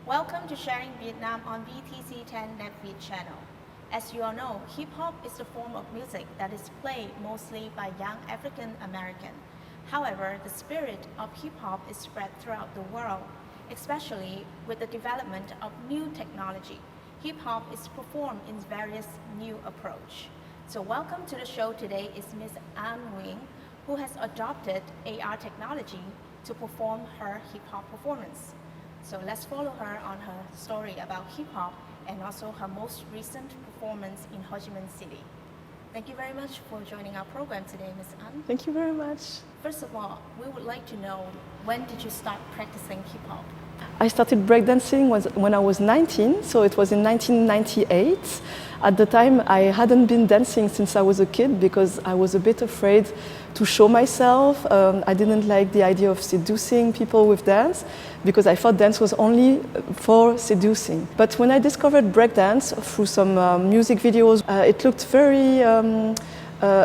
Welcome to Sharing Vietnam on VTC 10 NetViet channel. As you all know, hip-hop is the form of music that is played mostly by young African American. However, the spirit of hip-hop is spread throughout the world, especially with the development of new technology. Hip-hop is performed in various new approach. So welcome to the show today is Ms. An Nguyen, who has adopted AR technology to perform her hip-hop performance. So let's follow her on her story about hip-hop and also her most recent performance in Ho Chi Minh City. Thank you very much for joining our program today, Ms. An. Thank you very much. First of all, we would like to know, when did you start practicing hip-hop? I started breakdancing when I was 19, so it was in 1998. At the time, I hadn't been dancing since I was a kid because I was a bit afraid to show myself. I didn't like the idea of seducing people with dance because I thought dance was only for seducing. But when I discovered breakdance through some music videos, it looked very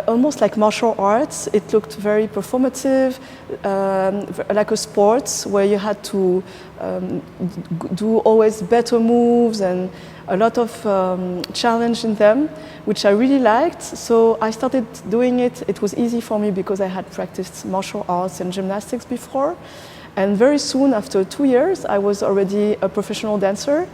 almost like martial arts. It looked very performative, like a sport where you had to do always better moves and a lot of challenge in them, which I really liked. So I started doing it. It was easy for me because I had practiced martial arts and gymnastics before. And very soon, after 2 years, I was already a professional dancer.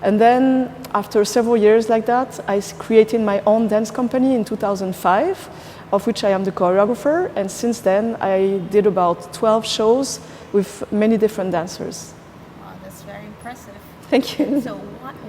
And then, after several years like that, I created my own dance company in 2005, of which I am the choreographer. And since then, I did about 12 shows with many different dancers. Wow, that's very impressive. Thank you. So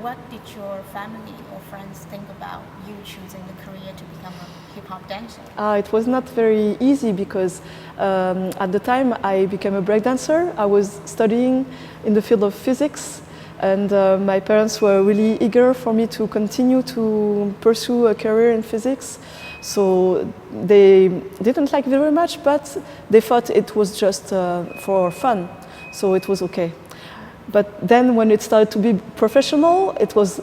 what did your family or friends think about you choosing the career to become a hip-hop dancer? It was not very easy because at the time I became a breakdancer. I was studying in the field of physics. And my parents were really eager for me to continue to pursue a career in physics. So they didn't like it very much, but they thought it was just for fun. So it was okay. But then when it started to be professional,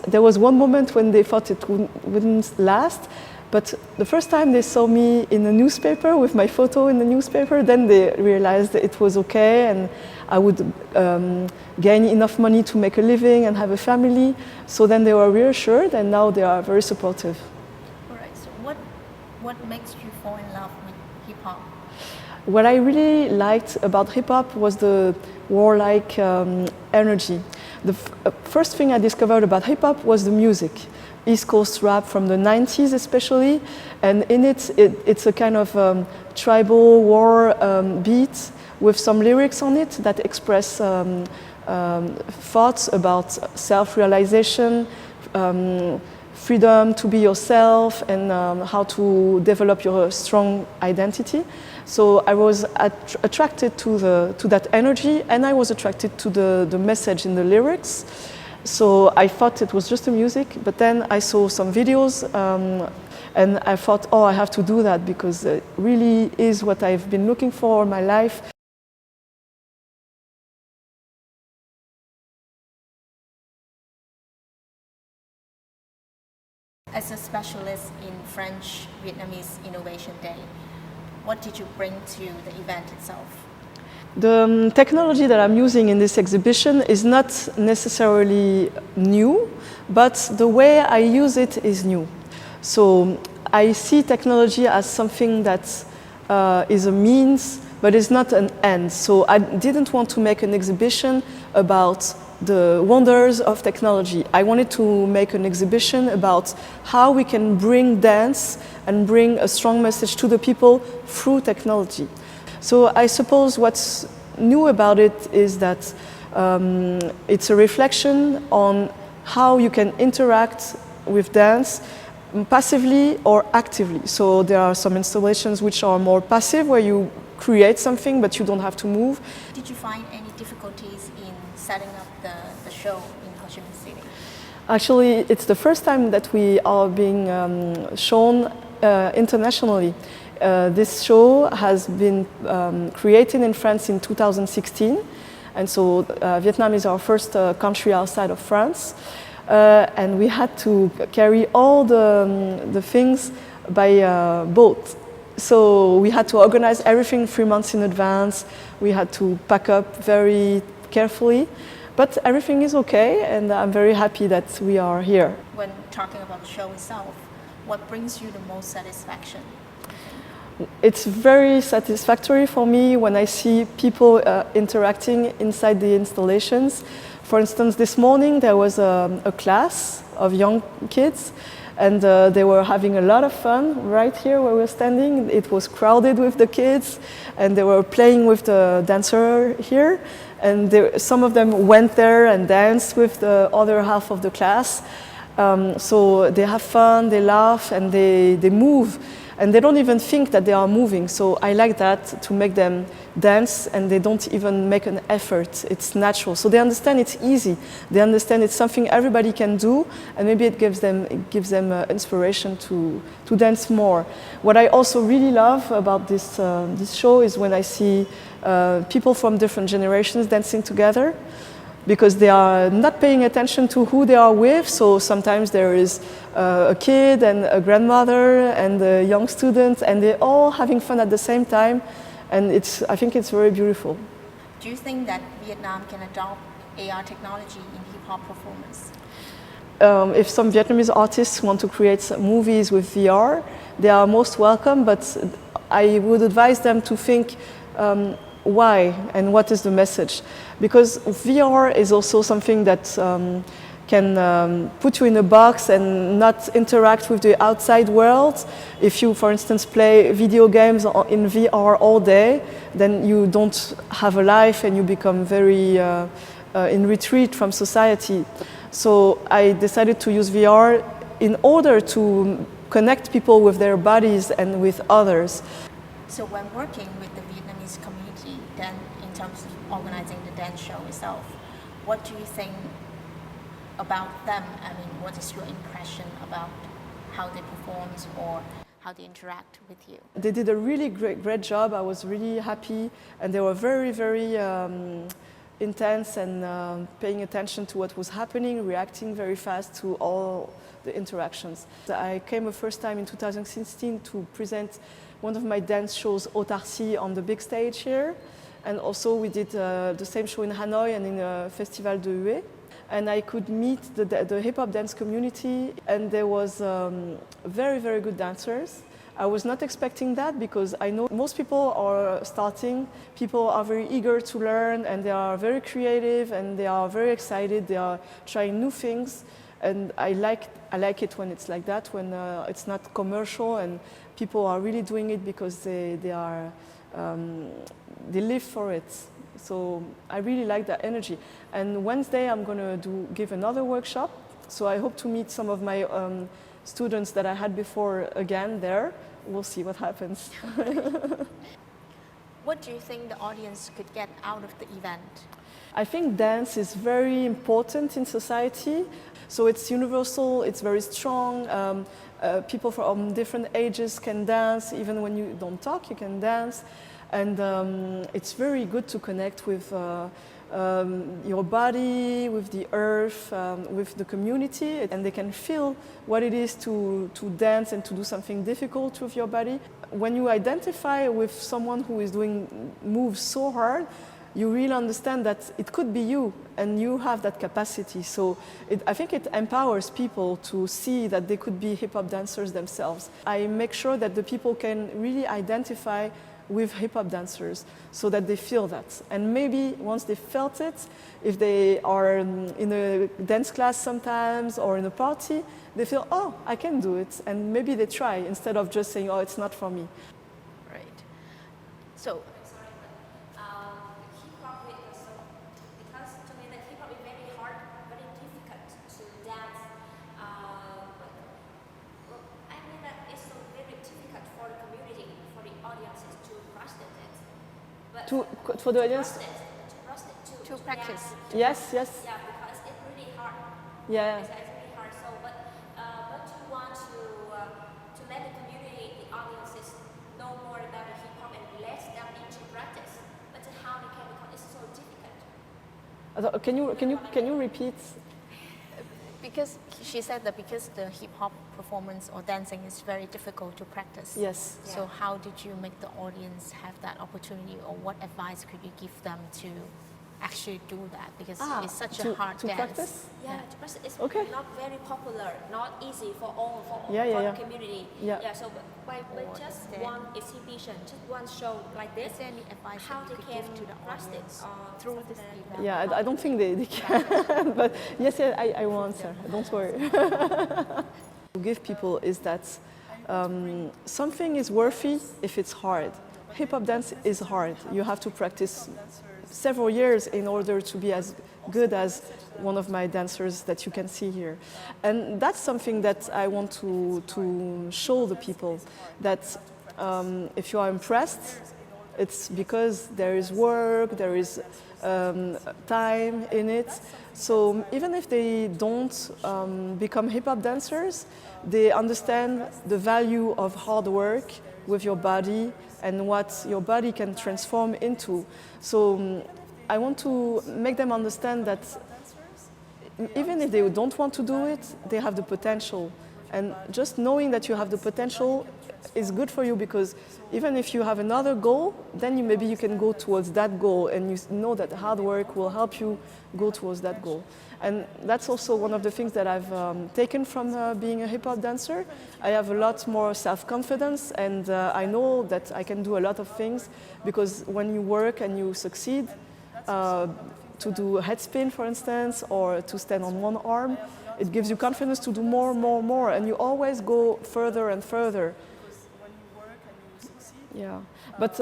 there was one moment when they thought it wouldn't last. But the first time they saw me in a newspaper with my photo in the newspaper, then they realized that it was okay and I would gain enough money to make a living and have a family. So then they were reassured and now they are very supportive. All right, so what makes you fall in love with hip-hop? What I really liked about hip-hop was the warlike energy. The first thing I discovered about hip-hop was the music. East Coast rap from the 90s especially, and in it's a kind of tribal war beat with some lyrics on it that express thoughts about self-realization, freedom to be yourself, and how to develop your strong identity. So I was attracted to that energy, and I was attracted to the message in the lyrics. So I thought it was just the music, but then I saw some videos and I thought, oh, I have to do that because it really is what I've been looking for in my life. As a specialist in French Vietnamese Innovation Day, what did you bring to the event itself? The technology that I'm using in this exhibition is not necessarily new, but the way I use it is new. So I see technology as something that is a means, but it's not an end. So I didn't want to make an exhibition about the wonders of technology. I wanted to make an exhibition about how we can bring dance and bring a strong message to the people through technology. So I suppose what's new about it is that it's a reflection on how you can interact with dance passively or actively. So there are some installations which are more passive, where you create something but you don't have to move. Did you find any difficulties in setting up the show in Ho Chi Minh City? Actually, it's the first time that we are being shown internationally. This show has been created in France in 2016, and so Vietnam is our first country outside of France. And we had to carry all the things by boat. So we had to organize everything 3 months in advance. We had to pack up very carefully. But everything is okay, and I'm very happy that we are here. When talking about the show itself, what brings you the most satisfaction? It's very satisfactory for me when I see people interacting inside the installations. For instance, this morning there was a class of young kids, and they were having a lot of fun right here where we're standing. It was crowded with the kids, and they were playing with the dancer here. And some of them went there and danced with the other half of the class. So they have fun, they laugh, and they move. And they don't even think that they are moving. So I like that, to make them dance, and they don't even make an effort. It's natural. So they understand it's easy. They understand it's something everybody can do, and maybe it gives them inspiration to dance more. What I also really love about this show is when I see people from different generations dancing together, because they are not paying attention to who they are with. So sometimes there is a kid and a grandmother and a young student, and they're all having fun at the same time. And I think it's very beautiful. Do you think that Vietnam can adopt AR technology in hip-hop performance? If some Vietnamese artists want to create some movies with VR, they are most welcome, but I would advise them to think why and what is the message. Because VR is also something that can put you in a box and not interact with the outside world. If you, for instance, play video games in VR all day, then you don't have a life and you become very in retreat from society. So I decided to use VR in order to connect people with their bodies and with others. So when working with the Vietnamese community, then in terms of organizing the dance show itself, what do you think about them? I mean, what is your impression about how they perform or how they interact with you? They did a really great job. I was really happy, and they were very, very intense and paying attention to what was happening, reacting very fast to all the interactions. I came the first time in 2016 to present one of my dance shows, Autarcie, on the big stage here. And also we did the same show in Hanoi and in the Festival de Hue. And I could meet the hip-hop dance community, and there was very, very good dancers. I was not expecting that, because I know most people are starting. People are very eager to learn, and they are very creative, and they are very excited. They are trying new things, and I like it when it's like that, when it's not commercial and people are really doing it because they live for it. So I really like that energy. And Wednesday I'm going to give another workshop. So I hope to meet some of my students that I had before again there. We'll see what happens. What do you think the audience could get out of the event? I think dance is very important in society. So it's universal, it's very strong. People from different ages can dance. Even when you don't talk, you can dance. And it's very good to connect with your body, with the earth, with the community, and they can feel what it is to dance and to do something difficult with your body. When you identify with someone who is doing moves so hard, you really understand that it could be you, and you have that capacity. So I think it empowers people to see that they could be hip-hop dancers themselves. I make sure that the people can really identify with hip-hop dancers so that they feel that. And maybe once they felt it, if they are in a dance class sometimes or in a party, they feel, oh, I can do it. And maybe they try instead of just saying, oh, it's not for me. Right. So, For the audience? to practice. Yes, yes. Yeah, because it's really hard. Yeah. It's really hard. So, but you want to let the community, the audiences, know more about the hip hop and let them into practice. But how they can, because it's so difficult. Can you repeat? Because she said that because the hip hop performance or dancing is very difficult to practice. Yes. So how did you make the audience have that opportunity, or what advice could you give them to actually do that because Ah, it's such to- a hard to dance. practice? Yeah, to practice is Okay. not very popular, not easy for all Yeah, yeah, for yeah. the community. Yeah. So by Or just is there- one exhibition, just one show like this, Is there any advice how that they you could can give to the practice audience through this event? Yeah, I don't think they can, but yes, I will answer. Don't worry. To give people is that something is worthy if it's hard. Hip hop dance is hard. You have to practice several years in order to be as good as one of my dancers that you can see here. And that's something that I want to show the people, that if you are impressed, it's because there is work, there is time in it. So even if they don't become hip hop dancers, they understand the value of hard work with your body and what your body can transform into. So I want to make them understand that even if they don't want to do it, they have the potential. And just knowing that you have the potential is good for you, because even if you have another goal, then maybe you can go towards that goal, and you know that hard work will help you go towards that goal. And that's also one of the things that I've taken from being a hip hop dancer. I have a lot more self-confidence, and I know that I can do a lot of things, because when you work and you succeed, to do a head spin, for instance, or to stand on one arm, it gives you confidence to do more, and you always go further and further. Yeah, but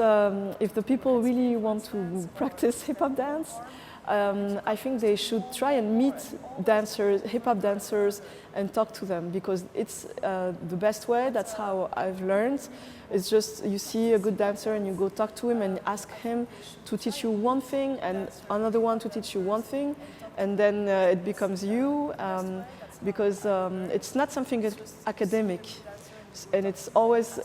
if the people really want to practice hip-hop dance, I think they should try and meet dancers, hip-hop dancers, and talk to them, because it's the best way. That's how I've learned. It's just you see a good dancer and you go talk to him and ask him to teach you one thing and another one to teach you one thing, and then it becomes you, because it's not something academic. And it's always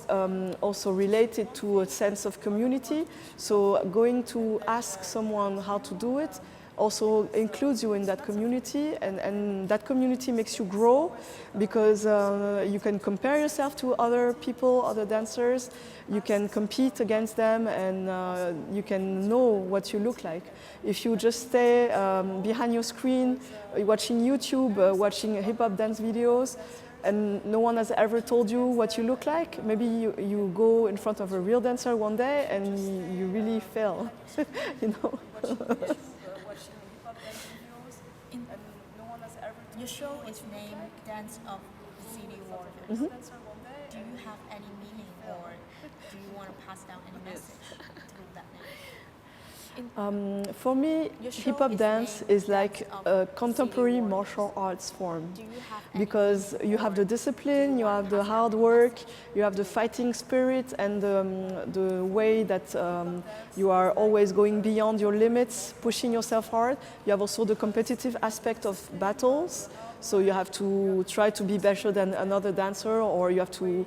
also related to a sense of community. So going to ask someone how to do it also includes you in that community, and that community makes you grow, because you can compare yourself to other people, other dancers, you can compete against them, and you can know what you look like. If you just stay behind your screen, watching YouTube, watching hip-hop dance videos, and no one has ever told you what you look like, maybe you go in front of a real dancer one day and you really fail, you know. Your show is named Dance of City Warriors. Mm-hmm. Do you have any meaning, or do you want to pass down any message through that name? For me, Your show hip-hop is dance named is like Dance of a City contemporary Warriors. martial arts form. Do you have any Because meaning, you have the or discipline, you have the hard work, you have the fighting spirit, and the way that you are always going beyond your limits, pushing yourself hard. You have also the competitive aspect of battles. So you have to try to be better than another dancer, or you have to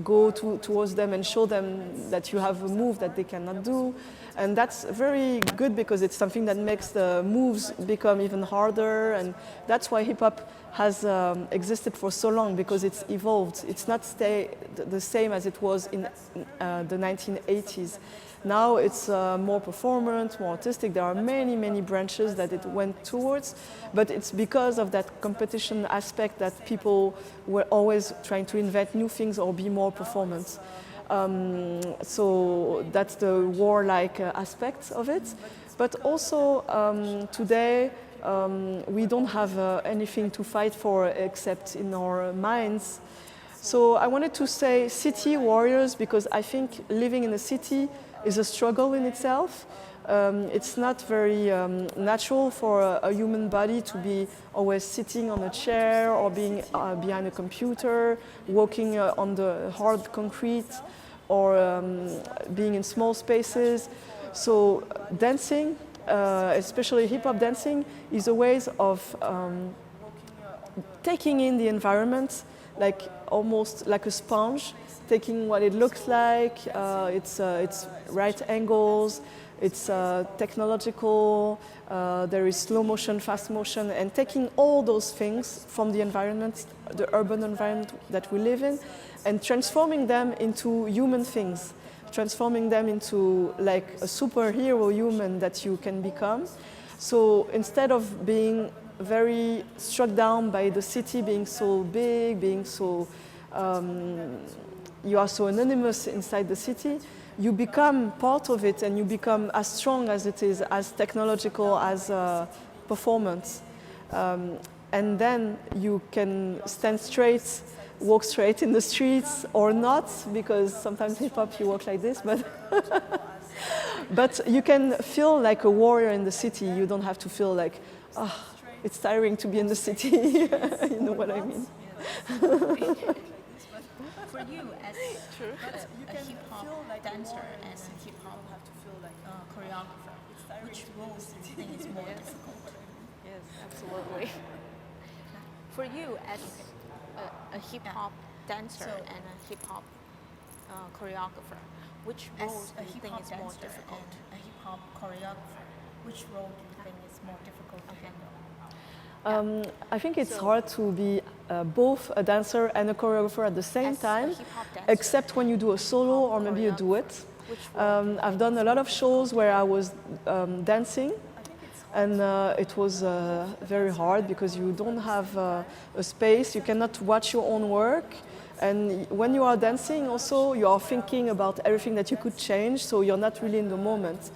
go towards them and show them that you have a move that they cannot do. And that's very good, because it's something that makes the moves become even harder. And that's why hip-hop has existed for so long, because it's evolved. It's not the same as it was in the 1980s. Now it's more performant, more artistic. There are many, many branches that it went towards, but it's because of that competition aspect that people were always trying to invent new things or be more performant. So that's the warlike aspect of it. But also today we don't have anything to fight for except in our minds. So I wanted to say city warriors, because I think living in a city is a struggle in itself. It's not very natural for a human body to be always sitting on a chair or being behind a computer, walking on the hard concrete, or being in small spaces. So dancing, especially hip-hop dancing, is a way of taking in the environment, like almost like a sponge, taking what it looks like, it's right angles, it's technological, there is slow motion, fast motion, and taking all those things from the environment, the urban environment that we live in, and transforming them into human things. transforming them into like a superhero human that you can become. So instead of being very struck down by the city being so big, being so you are so anonymous inside the city, you become part of it and you become as strong as it is, as technological as performance. And then you can stand straight, walk straight in the streets or not, because sometimes hip hop you walk like this, but you can feel like a warrior in the city. You don't have to feel like, oh, it's tiring to be in the city. You know what I mean? For you as a hip hop dancer and a hip hop choreographer, which roles do you think is more difficult? Yes, absolutely. For you as a hip hop dancer and a hip hop choreographer, which role do you think is more difficult? A hip hop choreographer, which role do you think is more difficult to handle? I think it's hard to be both a dancer and a choreographer at the same time, except when you do a solo or maybe a duet. I've done a lot of shows where I was dancing, and it was very hard because you don't have a space, you cannot watch your own work, and when you are dancing also you are thinking about everything that you could change, so you're not really in the moment.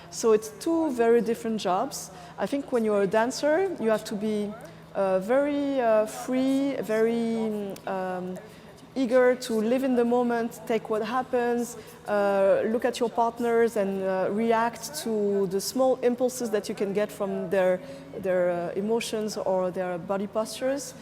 So it's two very different jobs. I think when you're a dancer, you have to be very free, very eager to live in the moment, take what happens, look at your partners and react to the small impulses that you can get from their emotions or their body postures.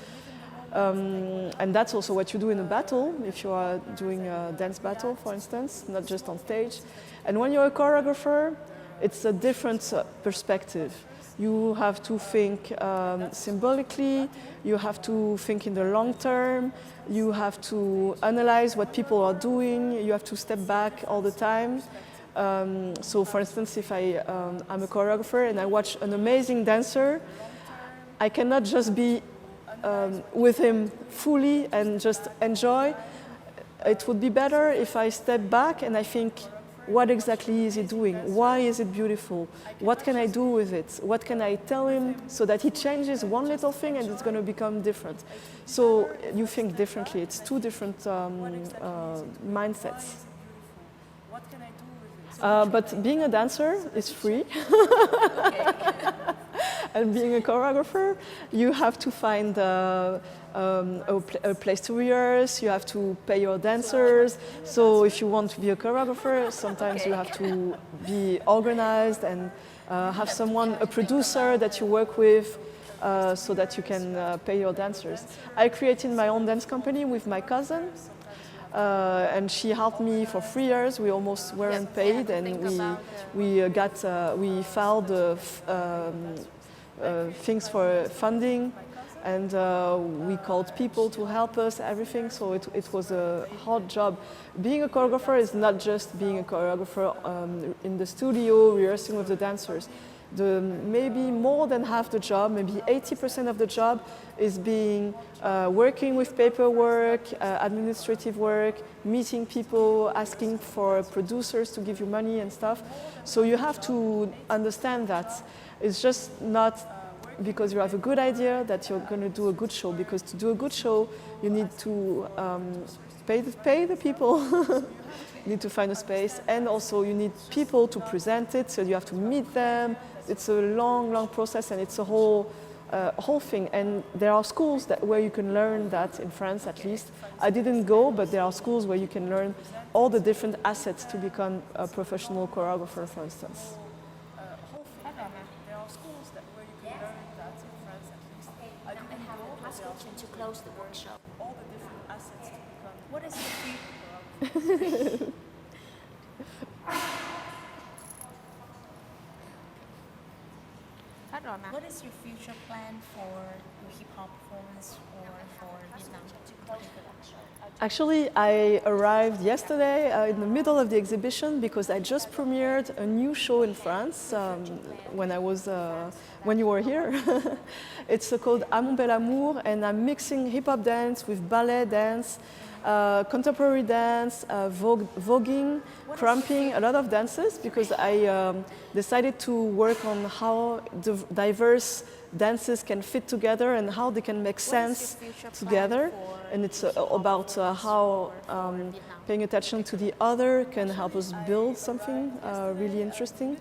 And that's also what you do in a battle, if you are doing a dance battle, for instance, not just on stage. And when you're a choreographer, it's a different perspective. You have to think symbolically, you have to think in the long term, you have to analyze what people are doing, you have to step back all the time. So for instance, if I'm a choreographer and I watch an amazing dancer, I cannot just be with him fully and just enjoy. It would be better if I step back and I think, what exactly is he doing? Why is it beautiful? What can I do with it? What can I tell him so that he changes one little thing and it's going to become different? So you think differently. It's two different mindsets. But being a dancer is free. And being a choreographer, you have to find a place to rehearse, you have to pay your dancers. So if you want to be a choreographer, sometimes you have to be organized and have someone, a producer that you work with, so that you can pay your dancers. I created my own dance company with my cousin, and she helped me for 3 years. We almost weren't paid, and we filed things for funding, and we called people to help us, everything. So it was a hard job. Being a choreographer is not just being a choreographer in the studio rehearsing with the dancers. Maybe more than half the job, maybe 80% of the job is working with paperwork, administrative work, meeting people, asking for producers to give you money and stuff. So you have to understand that. It's just not because you have a good idea that you're going to do a good show, because to do a good show you need to pay the people. You need to find a space, and also you need people to present it, so you have to meet them. It's a long process, and it's a whole thing. And there are schools where you can learn that, in France at least. I didn't go, but there are schools where you can learn all the different assets to become a professional choreographer, for instance. To close the workshop. All the different assets to become. What is the future? What is your future plan for your hip hop performance or for Vietnam? Actually, I arrived yesterday in the middle of the exhibition because I just premiered a new show in France when you were here. It's called À mon bel amour, and I'm mixing hip hop dance with ballet dance. contemporary dance, voguing, cramping, a lot of dances, because I decided to work on how the diverse dances can fit together and how they can make sense together. And it's about how paying attention to the other can help us build something really interesting.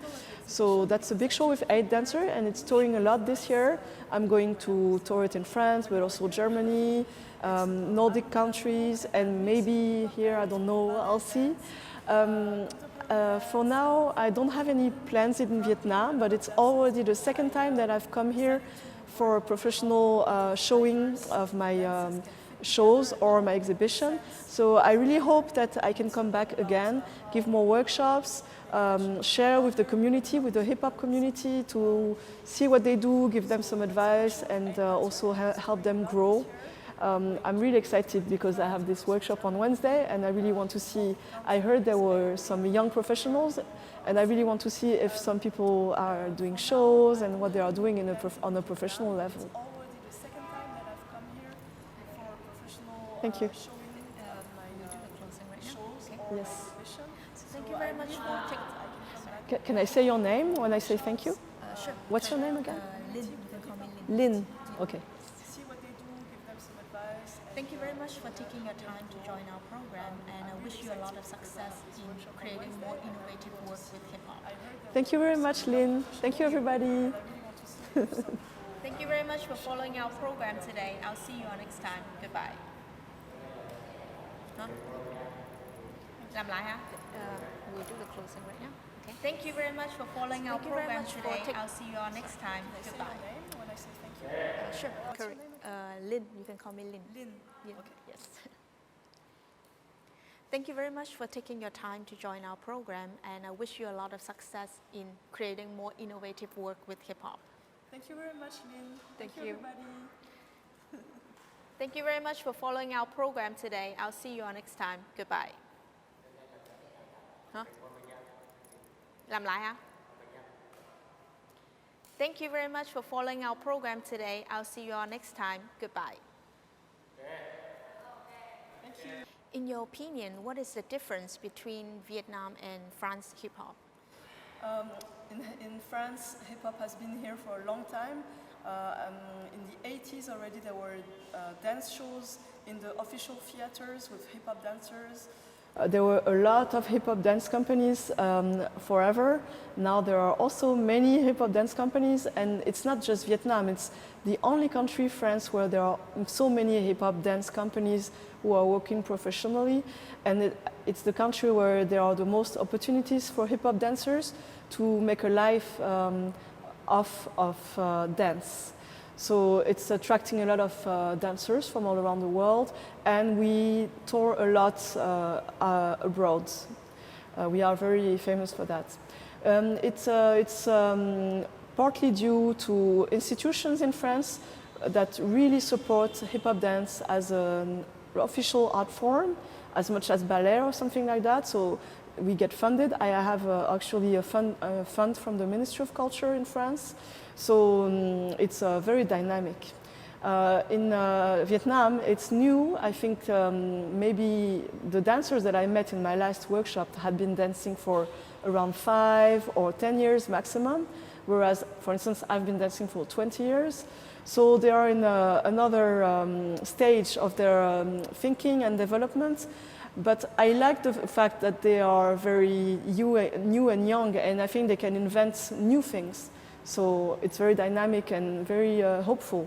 So that's a big show with 8 dancers, and it's touring a lot this year. I'm going to tour it in France, but also Germany, Nordic countries, and maybe here, I don't know, I'll see. For now, I don't have any plans in Vietnam, but it's already the second time that I've come here for a professional showing of my shows or my exhibition. So I really hope that I can come back again, give more workshops, share with the community, with the hip-hop community, to see what they do, give them some advice, and also help them grow. I'm really excited because I have this workshop on Wednesday, and I really want to see, I heard there were some young professionals, and I really want to see if some people are doing shows and what they are doing on a professional level. It's already the second time that I've come here for a professional Thank you. showing my shows Okay. or Yes. my exhibition. Thank you very much for taking. Can I say your name when I say thank you? Sure. What's your name again? Lynn. You can call me Lynn. Lynn. Okay. See what they do, give them some advice. Thank you very much for taking your time to join our program, and I wish you a lot of success in creating more innovative work with hip-hop. Thank you very much, Lynn. Thank you, everybody. Thank you very much for following our program today. I'll see you all next time. Goodbye. Hả? Làm lại hả? We'll do the closing right now. Okay. Thank you very much for following our Thank you very program much for today. taking- I'll see you all next time. Goodbye. When I say thank you. Sure. Correct. Lynn, you can call me Lynn. Lynn. Yeah. Okay. Yes. Thank you very much for taking your time to join our program, and I wish you a lot of success in creating more innovative work with hip-hop. Thank you very much, Lynn. Thank you. everybody. Thank you very much for following our program today. I'll see you all next time. Goodbye. Hả? Làm lại hả? Thank you very much for following our program today. I'll see you all next time. Goodbye. In your opinion, what is the difference between Vietnam and France hip-hop? In France, hip hop has been here for a long time. In the 80s already, there were dance shows in the official theaters with hip hop dancers. There were a lot of hip hop dance companies forever. Now there are also many hip hop dance companies, and it's not just Vietnam. It's the only country, France, where there are so many hip hop dance companies who are working professionally, and it's the country where there are the most opportunities for hip hop dancers to make a life of dance. So it's attracting a lot of dancers from all around the world, and we tour a lot abroad. We are very famous for that. It's partly due to institutions in France that really support hip-hop dance as an official art form, as much as ballet or something like that. So we get funded. I have actually a fund from the Ministry of Culture in France. So it's very dynamic. In Vietnam, it's new. I think maybe the dancers that I met in my last workshop had been dancing for around 5 or 10 years maximum, whereas, for instance, I've been dancing for 20 years. So they are in another stage of their thinking and development. But I like the fact that they are very new and young, and I think they can invent new things. So it's very dynamic and very hopeful.